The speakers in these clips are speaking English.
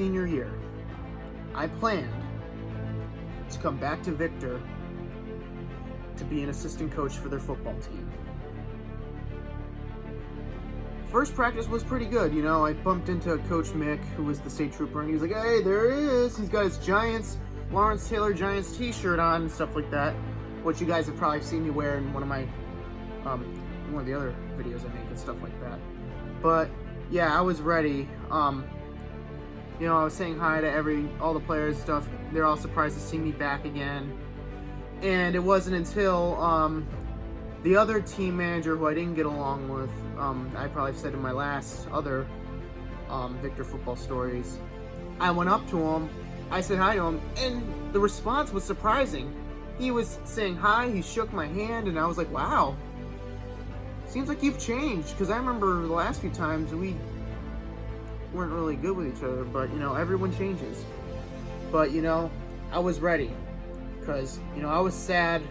senior year, I planned to come back to Victor to be an assistant coach for their football team. First practice was pretty good, you know. I bumped into Coach Mick, who was the state trooper, and he was like, hey, there he is. He's got his Lawrence Taylor Giants t-shirt on and stuff like that, which you guys have probably seen me wear in one of my, one of the other videos I make and stuff like that. But yeah, I was ready. You know, I was saying hi to all the players and stuff. They're all surprised to see me back again. And it wasn't until the other team manager, who I didn't get along with, I probably said in my last other Victor football stories, I went up to him, I said hi to him, and the response was surprising. He was saying hi, he shook my hand, and I was like, wow, seems like you've changed, because I remember the last few times we weren't really good with each other, but, you know, everyone changes. But, you know, I was ready, because, you know, I was sad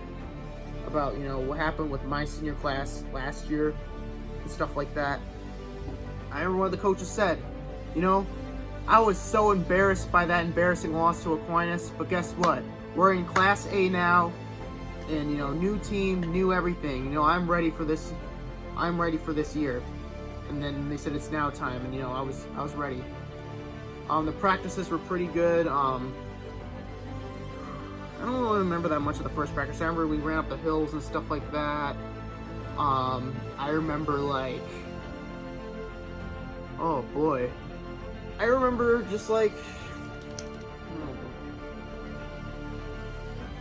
about, you know, what happened with my senior class last year and stuff like that. I remember what the coaches said, you know, I was so embarrassed by that embarrassing loss to Aquinas, but guess what? We're in Class A now, and, you know, new team, new everything. You know, I'm ready for this year. And then they said it's now time, and, you know, I was ready. The practices were pretty good. I don't really remember that much of the first practice. I remember we ran up the hills and stuff like that. I remember, like, oh boy. I remember just like,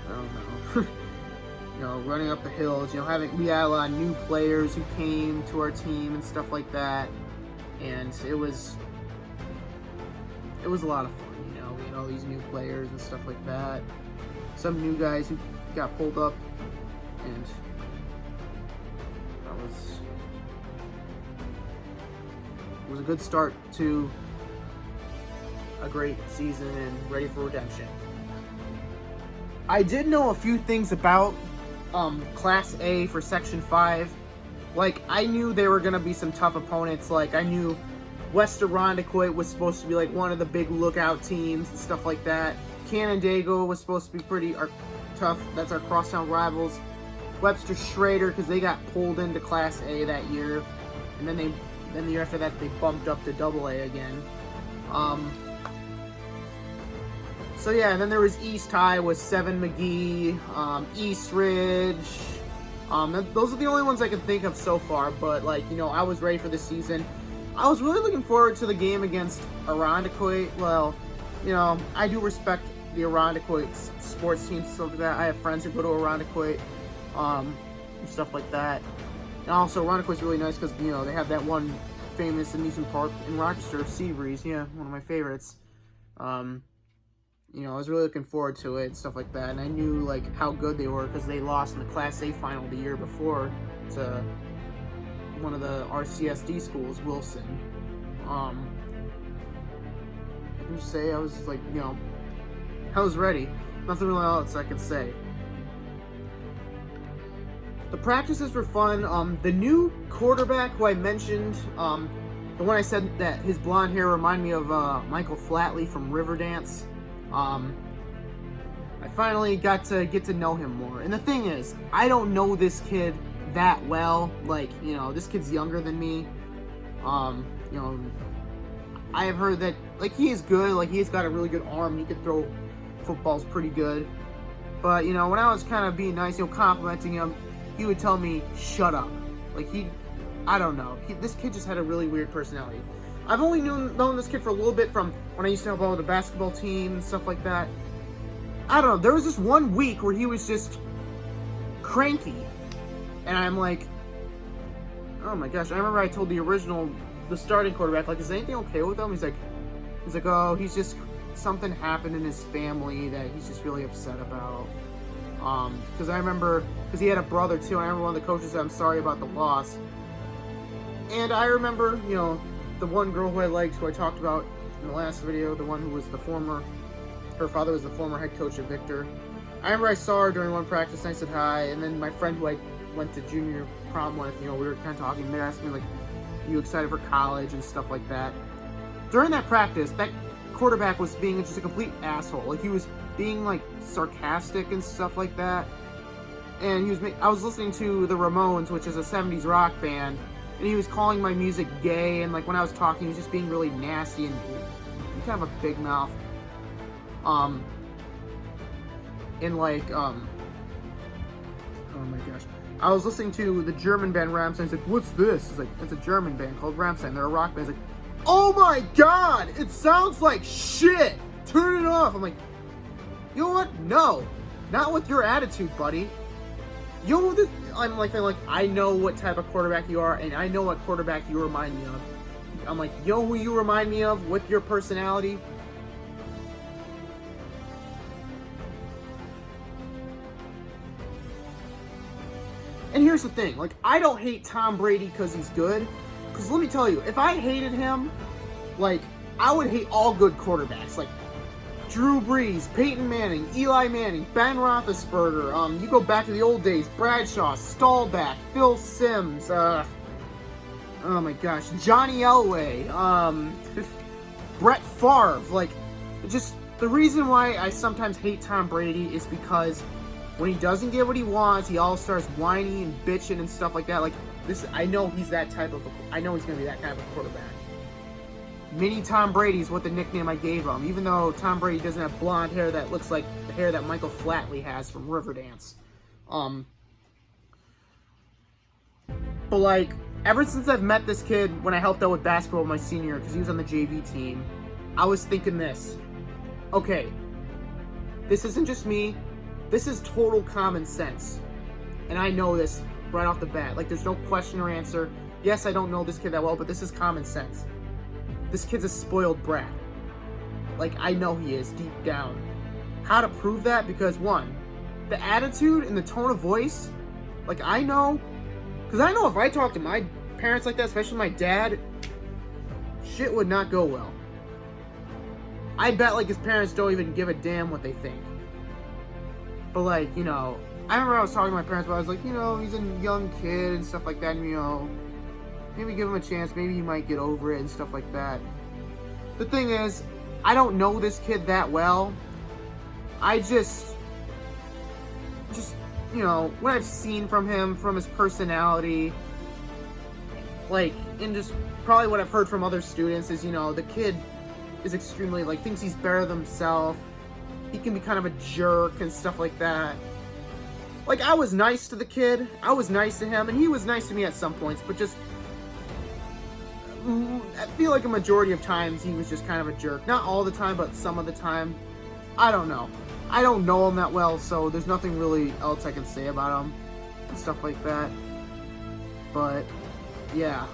I don't know. You know, running up the hills, you know, we had a lot of new players who came to our team and stuff like that. And it was a lot of fun, you know. We had all these new players and stuff like that. Some new guys who got pulled up, and it was a good start to a great season and ready for redemption. I did know a few things about Class A for Section 5. Like, I knew there were going to be some tough opponents. Like, I knew Western Irondequoit was supposed to be like one of the big lookout teams and stuff like that. Canandaiguia was supposed to be pretty tough. That's our crosstown rivals. Webster Schroeder, because they got pulled into Class A that year, and then the year after that they bumped up to AA again. So yeah, and then there was East High with Seven McGee, Eastridge. Those are the only ones I can think of so far. But, like, you know, I was ready for this season. I was really looking forward to the game against Irondequoit. Well, you know, I do respect the Irondequoit sports teams, stuff like that. I have friends who go to Irondequoit, and stuff like that. And also, Irondequoit's really nice because, you know, they have that one famous amusement park in Rochester, Sea Breeze. Yeah, one of my favorites. You know, I was really looking forward to it and stuff like that. And I knew, like, how good they were because they lost in the Class A final the year before to one of the RCSD schools, Wilson. I can just say I was, like, you know, I was ready. Nothing really else I could say. The practices were fun. The new quarterback who I mentioned, the one I said that his blonde hair reminded me of Michael Flatley from Riverdance. I finally got to get to know him more. And the thing is, I don't know this kid that well. Like, you know, this kid's younger than me. You know, I have heard that, like, he is good. Like, he's got a really good arm. He could throw footballs pretty good. But, you know, when I was kind of being nice, you know, complimenting him, he would tell me, shut up. Like, I don't know. This kid just had a really weird personality. I've only known this kid for a little bit from when I used to help out with the basketball team and stuff like that. I don't know. There was this one week where he was just cranky. And I'm like, oh my gosh. I remember I told the starting quarterback, like, is anything okay with him? He's like, oh, he's just, something happened in his family that he's just really upset about. Because I remember, because he had a brother too. I remember one of the coaches said, I'm sorry about the loss. And I remember, you know, the one girl who I liked, who I talked about in the last video, the one who was her father was the former head coach of Victor. I remember I saw her during one practice and I said hi, and then my friend who I went to junior prom with, you know, we were kind of talking, they asked me, like, are you excited for college and stuff like that. During that practice, that quarterback was being just a complete asshole. Like, he was being, like, sarcastic and stuff like that. And he was I was listening to the Ramones, which is a 70s rock band, and he was calling my music gay, and, like, when I was talking, he was just being really nasty and kind of a big mouth. And, like, oh my gosh. I was listening to the German band Rammstein. It's like, what's this? It's like, it's a German band called Rammstein. They're a rock band. It's like, oh my god! It sounds like shit! Turn it off! I'm like, you know what? No. Not with your attitude, buddy. You know this? I'm like, I know what type of quarterback you are, and I know what quarterback you remind me of. I'm like, you know who you remind me of with your personality? And here's the thing, like, I don't hate Tom Brady because he's good. Because let me tell you, if I hated him, like, I would hate all good quarterbacks. Like, Drew Brees, Peyton Manning, Eli Manning, Ben Roethlisberger. You go back to the old days, Bradshaw, Staubach, Phil Simms, oh my gosh, Johnny Elway, Brett Favre. Like, just, the reason why I sometimes hate Tom Brady is because when he doesn't get what he wants, he all starts whining and bitching and stuff like that. Like, this, I know he's that type of, I know he's going to be that kind of a quarterback. Mini Tom Brady is what the nickname I gave him, even though Tom Brady doesn't have blonde hair that looks like the hair that Michael Flatley has from Riverdance. But, like, ever since I've met this kid, when I helped out with basketball my senior year, because he was on the JV team, I was thinking this. Okay, this isn't just me. This is total common sense. And I know this right off the bat. Like, there's no question or answer. Yes, I don't know this kid that well, but this is common sense. This kid's a spoiled brat. Like, I know he is, deep down. How to prove that? Because, one, the attitude and the tone of voice, like, I know. Because I know if I talk to my parents like that, especially my dad, shit would not go well. I bet, like, his parents don't even give a damn what they think. But, like, you know, I remember I was talking to my parents, but I was like, you know, he's a young kid and stuff like that, and, you know, maybe give him a chance, maybe he might get over it and stuff like that. The thing is, I don't know this kid that well. I just, you know, what I've seen from him, from his personality, like, and just probably what I've heard from other students is, you know, the kid is extremely, like, thinks he's better than himself. He can be kind of a jerk and stuff like that. Like, I was nice to the kid. I was nice to him, and he was nice to me at some points, but just, I feel like a majority of times he was just kind of a jerk. Not all the time, but some of the time. I don't know. I don't know him that well, so there's nothing really else I can say about him and stuff like that. But, yeah.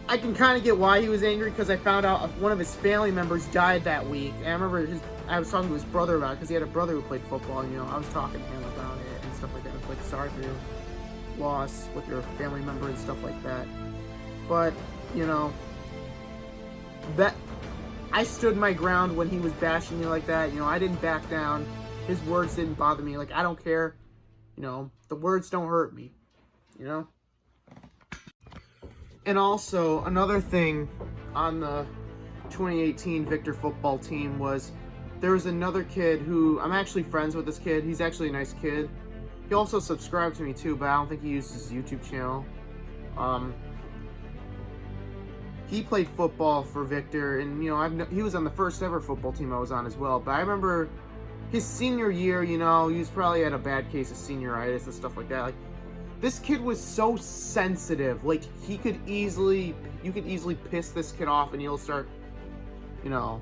I can kind of get why he was angry, because I found out one of his family members died that week. And I remember I was talking to his brother about it, because he had a brother who played football, and, you know, I was talking to him about it and stuff like that. I was like, sorry for your loss with your family member and stuff like that. But, you know, that I stood my ground when he was bashing me like that. You know, I didn't back down. His words didn't bother me. Like, I don't care. You know, the words don't hurt me. You know? And also, another thing on the 2018 Victor football team was there was another kid who, I'm actually friends with this kid. He's actually a nice kid. He also subscribed to me too, but I don't think he uses his YouTube channel. He played football for Victor, and, you know, he was on the first ever football team I was on as well. But I remember his senior year, you know, he was probably had a bad case of senioritis and stuff like that. Like, this kid was so sensitive. Like, you could easily piss this kid off, and he'll start, you know.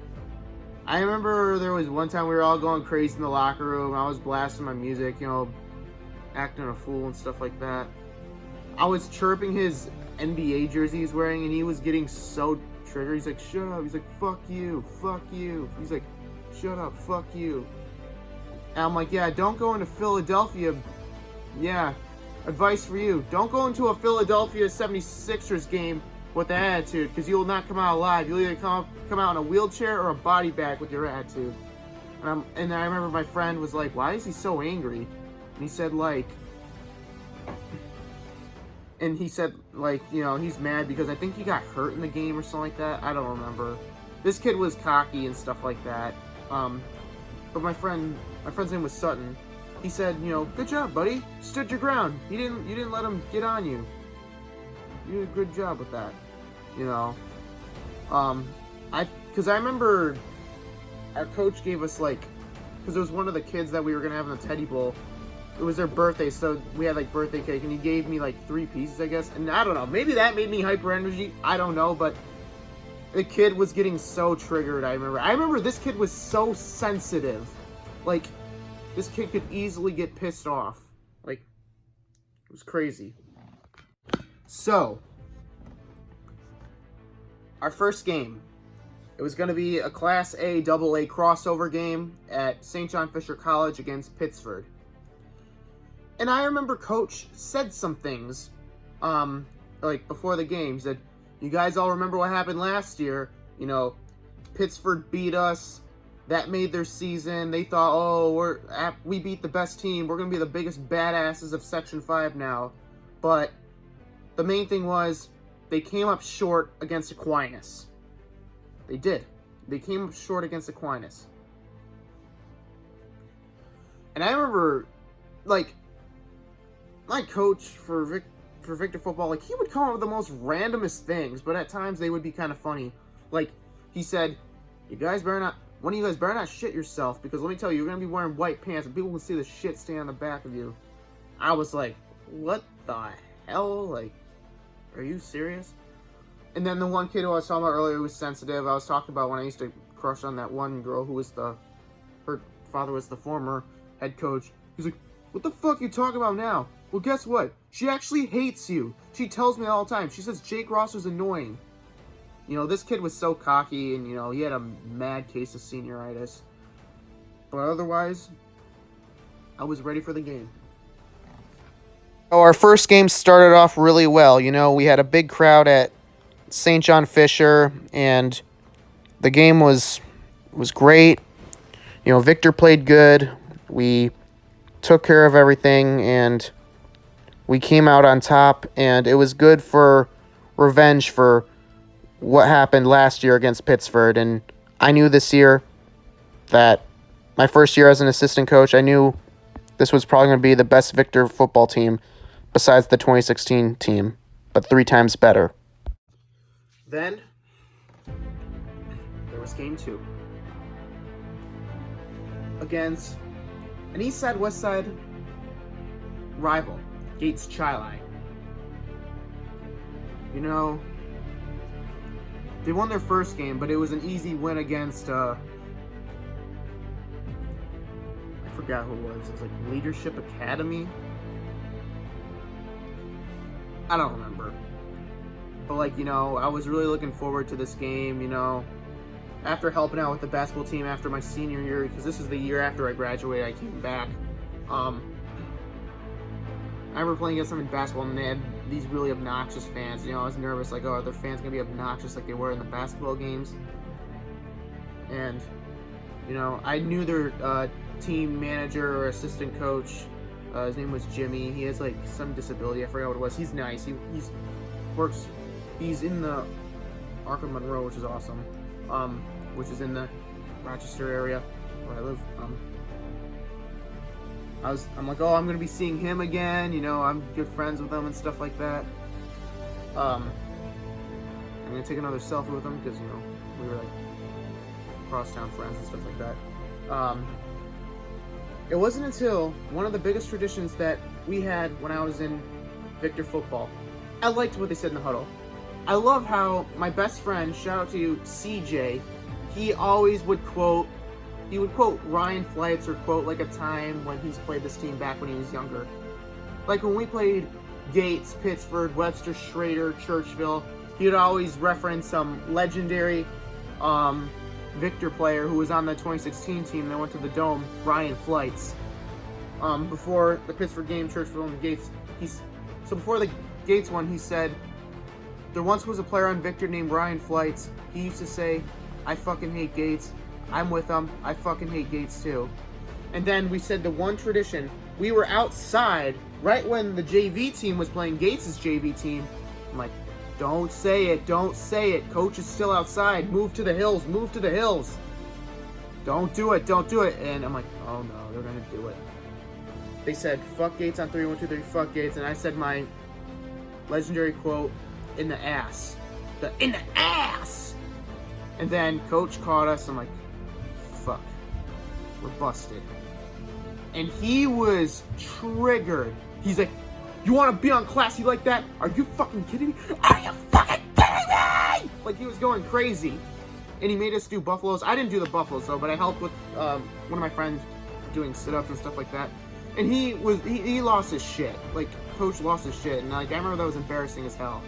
I remember there was one time we were all going crazy in the locker room. I was blasting my music, you know, acting a fool and stuff like that. I was chirping his NBA jersey he's wearing, and he was getting so triggered. He's like, shut up. He's like, fuck you, fuck you. He's like, shut up, fuck you. And I'm like, yeah, don't go into Philadelphia. Yeah, advice for you. Don't go into a Philadelphia 76ers game with that attitude, because you will not come out alive. You'll either come out in a wheelchair or a body bag with your attitude. And I remember my friend was like, why is he so angry? And he said, like, you know, he's mad because I think he got hurt in the game or something like that. I don't remember. this kid was cocky and stuff like that. But my friend's name was Sutton. He said, you know, good job, buddy. Stood your ground. You didn't let him get on you. You did a good job with that. You know, because I remember our coach gave us like, because it was one of the kids that we were gonna have in the Teddy Bowl. It was their birthday, so we had like birthday cake, and he gave me like 3 pieces, I guess. And I don't know, maybe that made me hyper energy. I don't know, but the kid was getting so triggered. I remember this kid was so sensitive. Like, this kid could easily get pissed off. Like, it was crazy. So, our first game. It was going to be a Class A AA crossover game at St. John Fisher College against Pittsford. And I remember Coach said some things, like, before the game. He said, you guys all remember what happened last year. You know, Pittsford beat us. That made their season. They thought, oh, we beat the best team. We're going to be the biggest badasses of Section 5 now. But the main thing was they came up short against Aquinas. They did. They came up short against Aquinas. And I remember, like, my coach for Victor football, like, he would come up with the most randomest things, but at times they would be kind of funny. Like, he said, one of you guys better not shit yourself, because let me tell you, you're going to be wearing white pants and people can see the shit staying on the back of you. I was like, what the hell? Like, are you serious? And then the one kid who I was talking about earlier who was sensitive, I was talking about when I used to crush on that one girl who was her father was the former head coach. He's like, what the fuck are you talking about now? Well, guess what? She actually hates you. She tells me all the time. She says Jake Rosser's annoying. You know, this kid was so cocky, and, you know, he had a mad case of senioritis. But otherwise, I was ready for the game. Oh, our first game started off really well. You know, we had a big crowd at St. John Fisher, and the game was great. You know, Victor played good. We took care of everything, and we came out on top, and it was good for revenge for what happened last year against Pittsford. And I knew this year that my first year as an assistant coach, I knew this was probably going to be the best Victor football team besides the 2016 team, but 3 times better. Then there was game 2 against an East Side West Side rival, Gates Chili. You know, they won their first game, but it was an easy win against, I forgot who it was. It was like Leadership Academy. I don't remember. But, like, you know, I was really looking forward to this game, you know. After helping out with the basketball team after my senior year, because this is the year after I graduated, I came back. I remember playing against them in basketball, and they had these really obnoxious fans. You know, I was nervous, like, oh, are their fans going to be obnoxious like they were in the basketball games? And, you know, I knew their team manager or assistant coach. His name was Jimmy. He has, like, some disability. I forgot what it was. He's nice. He's in the Arkham Monroe, which is awesome. Which is in the Rochester area where I live. I'm like, oh, I'm gonna be seeing him again. You know, I'm good friends with him and stuff like that. I'm gonna take another selfie with him because, you know, we were like crosstown friends and stuff like that. It wasn't until one of the biggest traditions that we had when I was in Victor football. I liked what they said in the huddle. I love how my best friend, shout out to you, CJ, he always would quote Ryan Fleitz or quote like a time when he's played this team back when he was younger. Like when we played Gates, Pittsford, Webster Schroeder, Churchville, he would always reference some legendary Victor player who was on the 2016 team that went to the Dome, Ryan Fleitz. Before the Pittsford game, Churchville and Gates, before the Gates one, he said, there once was a player on Victor named Ryan Fleitz. He used to say, I fucking hate Gates. I'm with him. I fucking hate Gates too. And then we said the one tradition, we were outside right when the JV team was playing Gates' JV team. I'm like, Don't say it. Don't say it. Coach is still outside. Move to the hills. Move to the hills. Don't do it. Don't do it. And I'm like, oh no, they're going to do it. They said, fuck Gates on 3, 1, 2, 3, fuck Gates. And I said my legendary quote, in the ass. In the ass! And then Coach caught us. I'm like, fuck. We're busted. And he was triggered. He's like, you want to be on Classy like that? Are you fucking kidding me? Are you fucking kidding me? Like, he was going crazy. And he made us do buffaloes. I didn't do the buffaloes, though, but I helped with one of my friends doing sit-ups and stuff like that. And he lost his shit. Like, Coach lost his shit. And, like, I remember that was embarrassing as hell.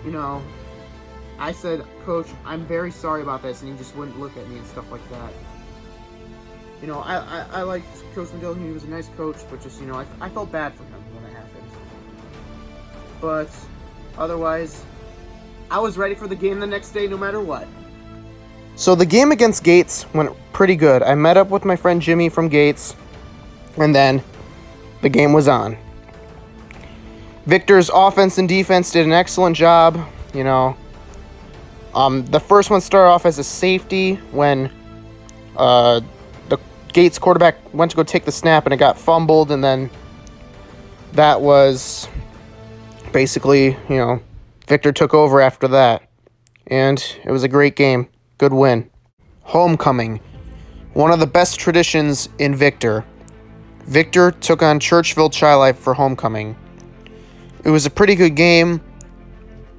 You know, I said, Coach, I'm very sorry about this. And he just wouldn't look at me and stuff like that. You know, I liked Coach McGill. He was a nice coach, but just, you know, I felt bad for him when it happened. But otherwise, I was ready for the game the next day no matter what. So the game against Gates went pretty good. I met up with my friend Jimmy from Gates, and then the game was on. Victor's offense and defense did an excellent job, you know. The first one started off as a safety when the Gates quarterback went to go take the snap and it got fumbled, and then that was basically, you know, Victor took over after that. And it was a great game. Good win. Homecoming. One of the best traditions in Victor. Victor took on Churchville Chi-Life for homecoming. It was a pretty good game.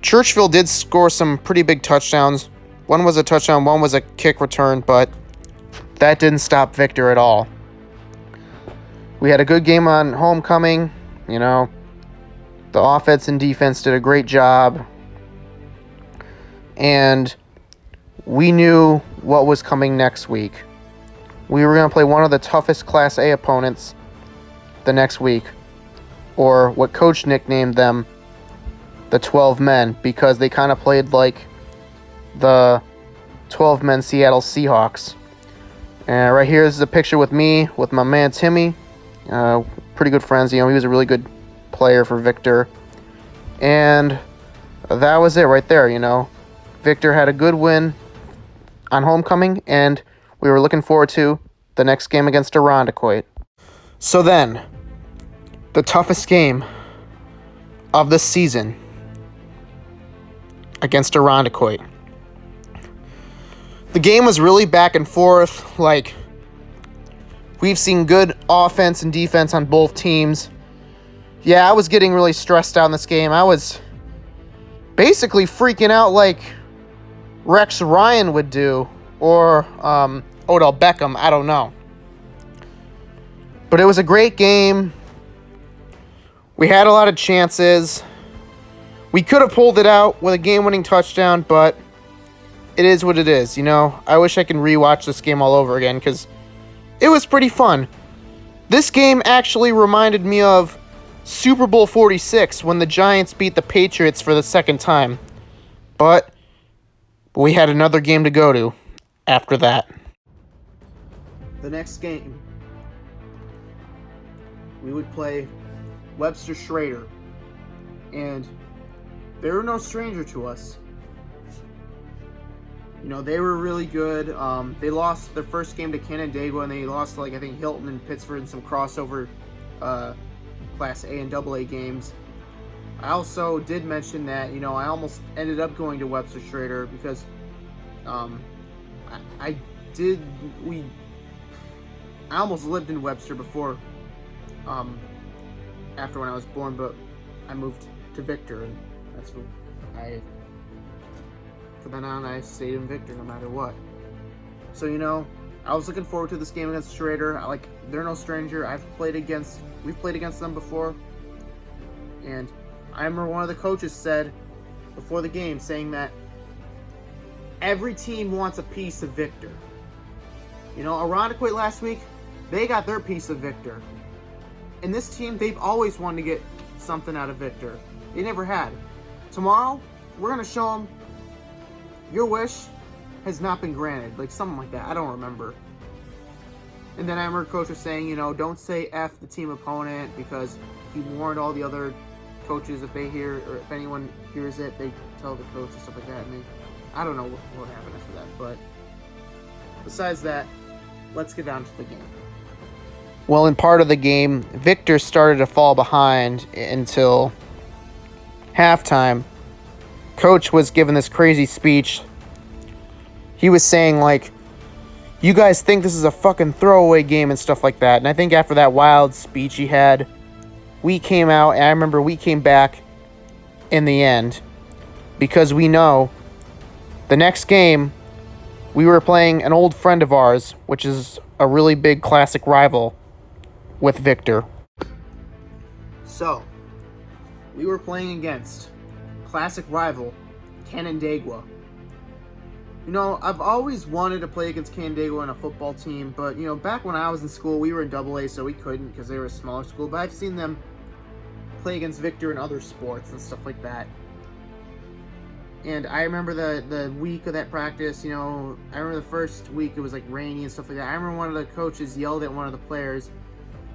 Churchville did score some pretty big touchdowns. One was a touchdown, one was a kick return, but that didn't stop Victor at all. We had a good game on homecoming. You know, the offense and defense did a great job. And we knew what was coming next week. We were going to play one of the toughest Class A opponents the next week, or what Coach nicknamed them, the 12 men, because they kind of played like the 12 men Seattle Seahawks. And right here is a picture with me, with my man Timmy. Pretty good friends. You know, he was a really good player for Victor. And that was it right there, you know. Victor had a good win on homecoming, and we were looking forward to the next game against Irondequoit. So then, the toughest game of the season against Irondequoit. The game was really back and forth. Like, we've seen good offense and defense on both teams. Yeah, I was getting really stressed out in this game. I was basically freaking out like Rex Ryan would do, or Odell Beckham, I don't know. But it was a great game. We had a lot of chances. We could have pulled it out with a game-winning touchdown, but it is what it is, you know. I wish I could rewatch this game all over again, because it was pretty fun. This game actually reminded me of Super Bowl 46, when the Giants beat the Patriots for the second time. But we had another game to go to after that. The next game, we would play Webster Schroeder. And they were no stranger to us. You know, they were really good. They lost their first game to Canandaiguia, and they lost to, like, I think Hilton and Pittsford in some crossover Class A and AA games. I also did mention that, you know, I almost ended up going to Webster Schroeder because I almost lived in Webster before, after when I was born, but I moved to Victor, and that's what from then on I stayed in Victor no matter what. So, you know, I was looking forward to this game against Schroeder. They're no stranger. We've played against them before, and I remember one of the coaches said before the game, saying that every team wants a piece of Victor. You know, Irondequoit last week, they got their piece of Victor. And this team, they've always wanted to get something out of Victor. They never had. Tomorrow, we're going to show them your wish has not been granted. Like, something like that. I don't remember. And then I remember Coach was saying, you know, don't say F the team opponent, because he warned all the other coaches, if they hear, or if anyone hears it, they tell the coach and stuff like that. And I don't know what happened after that. But besides that, let's get down to the game. Well, in part of the game, Victor started to fall behind until halftime. Coach was giving this crazy speech. He was saying, like, you guys think this is a fucking throwaway game and stuff like that. And I think after that wild speech he had, we came out, and I remember we came back in the end because we know the next game we were playing an old friend of ours, which is a really big classic rival with Victor. So, we were playing against classic rival Canandaiguia. You know, I've always wanted to play against Canandaiguia on a football team, but, you know, back when I was in school, we were in AA, so we couldn't because they were a smaller school, but I've seen them play against Victor in other sports and stuff like that. And I remember the week of that practice, you know, I remember the first week it was like rainy and stuff like that. I remember one of the coaches yelled at one of the players.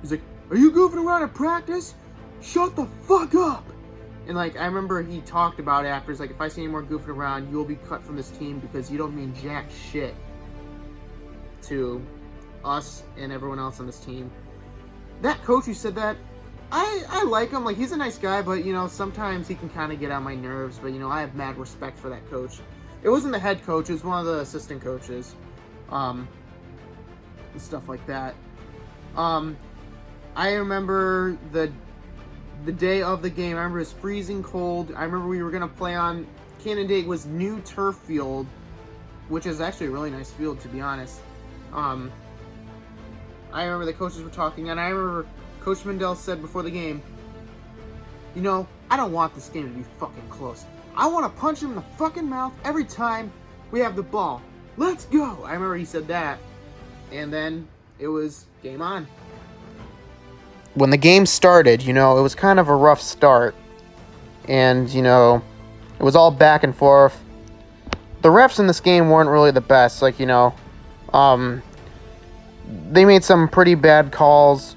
He's like, "Are you goofing around at practice? Shut the fuck up!" And, like, I remember he talked about it after. He's like, if I see any more goofing around, you'll be cut from this team because you don't mean jack shit to us and everyone else on this team. That coach who said that, I like him. Like, he's a nice guy, but, you know, sometimes he can kind of get on my nerves. But, you know, I have mad respect for that coach. It wasn't the head coach. It was one of the assistant coaches. And stuff like that. I remember the day of the game. I remember it was freezing cold. I remember we were going to play on Canandaigua's new turf field, which is actually a really nice field, to be honest. I remember the coaches were talking, and I remember Coach Mandel said before the game, you know, I don't want this game to be fucking close. I want to punch him in the fucking mouth every time we have the ball. Let's go! I remember he said that. And then it was game on. When the game started, you know, it was kind of a rough start. And, you know, it was all back and forth. The refs in this game weren't really the best. Like, you know, they made some pretty bad calls,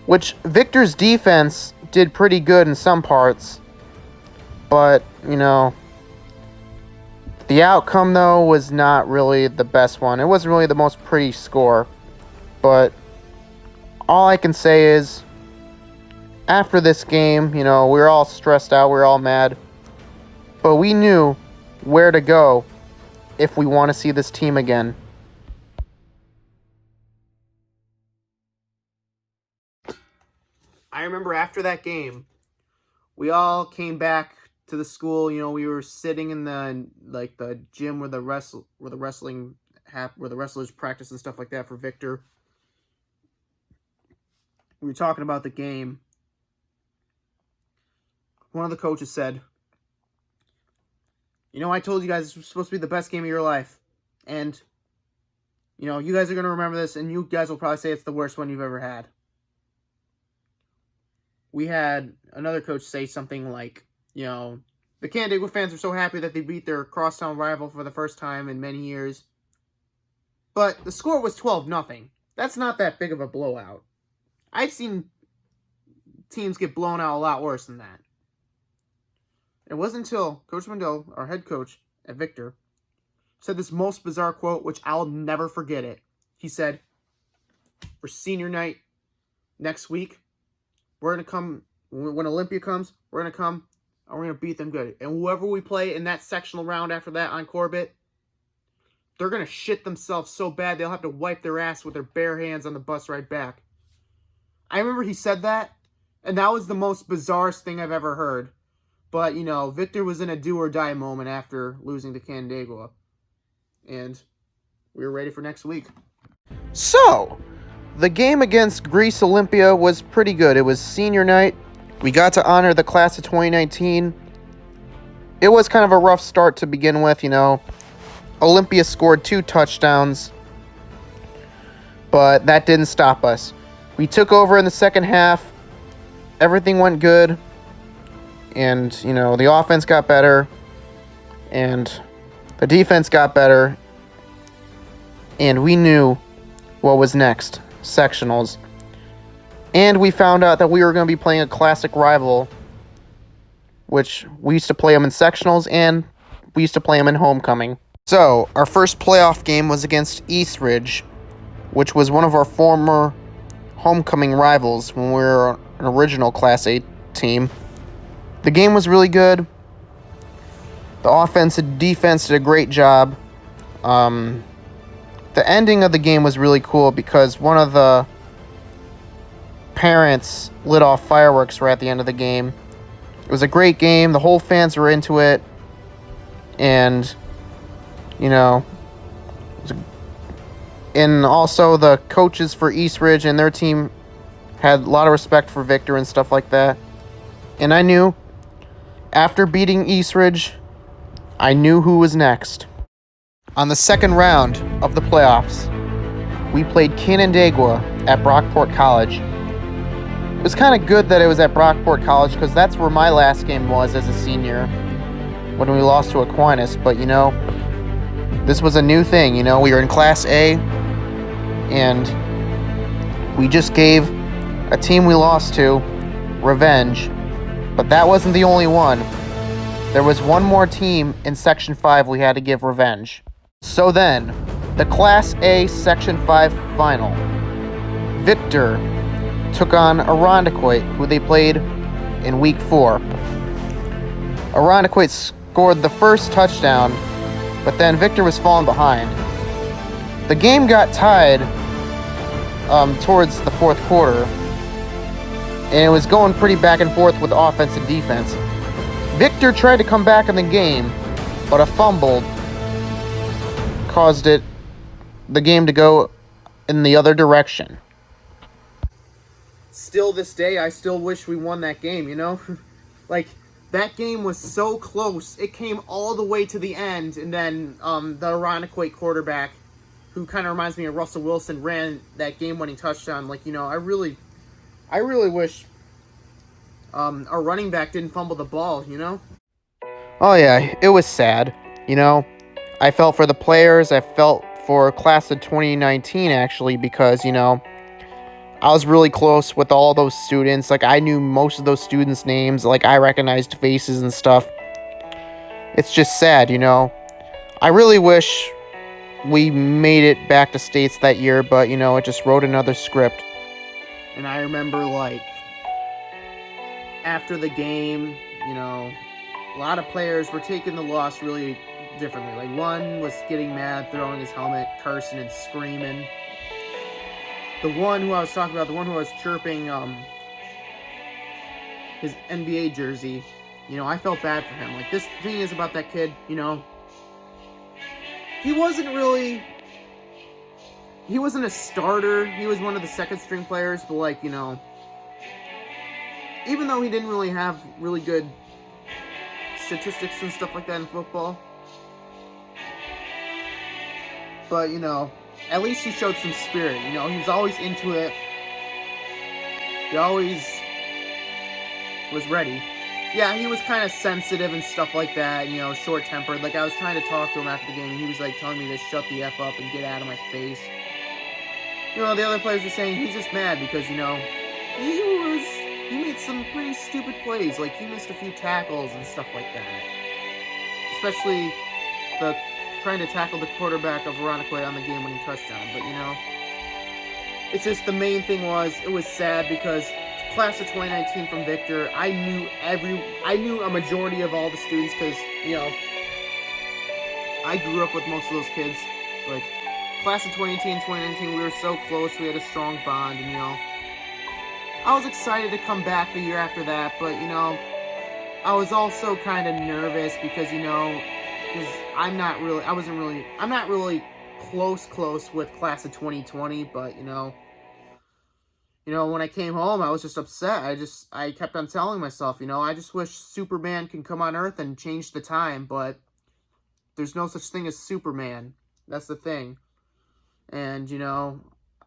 which Victor's defense did pretty good in some parts. But, you know, the outcome, though, was not really the best one. It wasn't really the most pretty score. But all I can say is, after this game, you know, we were all stressed out, we were all mad. But we knew where to go if we want to see this team again. I remember after that game, we all came back to the school. You know, we were sitting in the gym where the wrestlers practice and stuff like that for Victor. We were talking about the game. One of the coaches said, you know, I told you guys this was supposed to be the best game of your life. And, you know, you guys are going to remember this, and you guys will probably say it's the worst one you've ever had. We had another coach say something like, you know, the Canandaigua fans are so happy that they beat their crosstown rival for the first time in many years. But the score was 12-0. That's not that big of a blowout. I've seen teams get blown out a lot worse than that. It wasn't until Coach Mandel, our head coach at Victor, said this most bizarre quote, which I'll never forget it. He said, for senior night next week, we're going to come, when Olympia comes, we're going to come, and we're going to beat them good. And whoever we play in that sectional round after that on Corbett, they're going to shit themselves so bad they'll have to wipe their ass with their bare hands on the bus ride back. I remember he said that, and that was the most bizarrest thing I've ever heard. But, you know, Victor was in a do-or-die moment after losing to Canandaigua. And we were ready for next week. So, the game against Greece Olympia was pretty good. It was senior night. We got to honor the class of 2019. It was kind of a rough start to begin with, you know. Olympia scored 2 touchdowns, but that didn't stop us. We took over in the second half. Everything went good. And, you know, the offense got better. And the defense got better. And we knew what was next. Sectionals. And we found out that we were going to be playing a classic rival which we used to play them in sectionals, and we used to play them in homecoming. So, our first playoff game was against Eastridge, which was one of our former homecoming rivals when we were an original Class A team. The game was really good. The offense and defense did a great job. The ending of the game was really cool because one of the parents lit off fireworks right at the end of the game. It was a great game. The whole fans were into it. And, and also the coaches for Eastridge and their team had a lot of respect for Victor and stuff like that. And I knew, after beating Eastridge, I knew who was next. On the second round of the playoffs, we played Canandaiguia at Brockport College. It was kind of good that it was at Brockport College because that's where my last game was as a senior when we lost to Aquinas. But, this was a new thing. We were in Class A, and we just gave a team we lost to revenge. But that wasn't the only one. There was one more team in Section 5 we had to give revenge. So then, the Class A Section 5 final. Victor took on Irondequoit, who they played in Week 4. Irondequoit scored the first touchdown, but then Victor was falling behind. The game got tied towards the fourth quarter, and it was going pretty back and forth with offense and defense. Victor tried to come back in the game, but a fumble caused the game to go in the other direction. Still this day, I still wish we won that game, Like, that game was so close. It came all the way to the end, and then the Irondequoit quarterback, who kind of reminds me of Russell Wilson, ran that game-winning touchdown. Like, I really wish our running back didn't fumble the ball, Oh, yeah, it was sad, I felt for the players. I felt for class of 2019, actually, because, I was really close with all those students. Like, I knew most of those students' names. Like, I recognized faces and stuff. It's just sad, I really wish we made it back to states that year, but, it just wrote another script. And I remember, after the game, a lot of players were taking the loss really differently. Like, one was getting mad, throwing his helmet, cursing and screaming. The one who I was talking about, the one who was chirping his NBA jersey, I felt bad for him. Like, this thing is about that kid, he wasn't a starter. He was one of the second string players, but even though he didn't really have really good statistics and stuff like that in football, but at least he showed some spirit. He was always into it. He always was ready. Yeah, he was kind of sensitive and stuff like that, short-tempered. Like, I was trying to talk to him after the game, and he was telling me to shut the F up and get out of my face. The other players were saying he's just mad because, he made some pretty stupid plays. Like, he missed a few tackles and stuff like that. Especially trying to tackle the quarterback of Irondequoit on the game-winning touchdown. But, it's just the main thing it was sad because class of 2019 from Victor, I knew a majority of all the students because, I grew up with most of those kids. Like, class of 2019, we were so close, we had a strong bond, and, I was excited to come back the year after that, but, I was also kind of nervous because, because I'm not really close with class of 2020, but, when I came home, I was just upset. I kept on telling myself, I just wish Superman can come on Earth and change the time, but there's no such thing as Superman. That's the thing. And,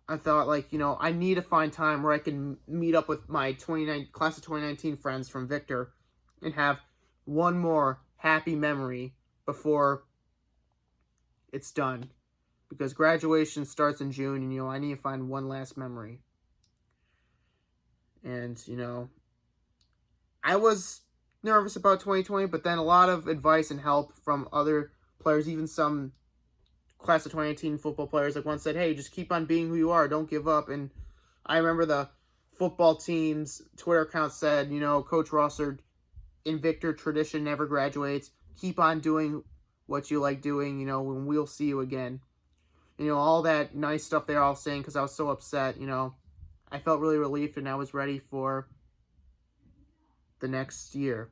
I thought, I need to find time where I can meet up with my class of 2019 friends from Victor and have one more happy memory before it's done. Because graduation starts in June, and, I need to find one last memory. And, I was nervous about 2020, but then a lot of advice and help from other players, even some class of 2018 football players. Like one said, hey, just keep on being who you are. Don't give up. And I remember the football team's Twitter account said, Coach Rosser, Invictor tradition never graduates. Keep on doing what you like doing, when we'll see you again. All that nice stuff they're all saying because I was so upset, I felt really relieved and I was ready for the next year.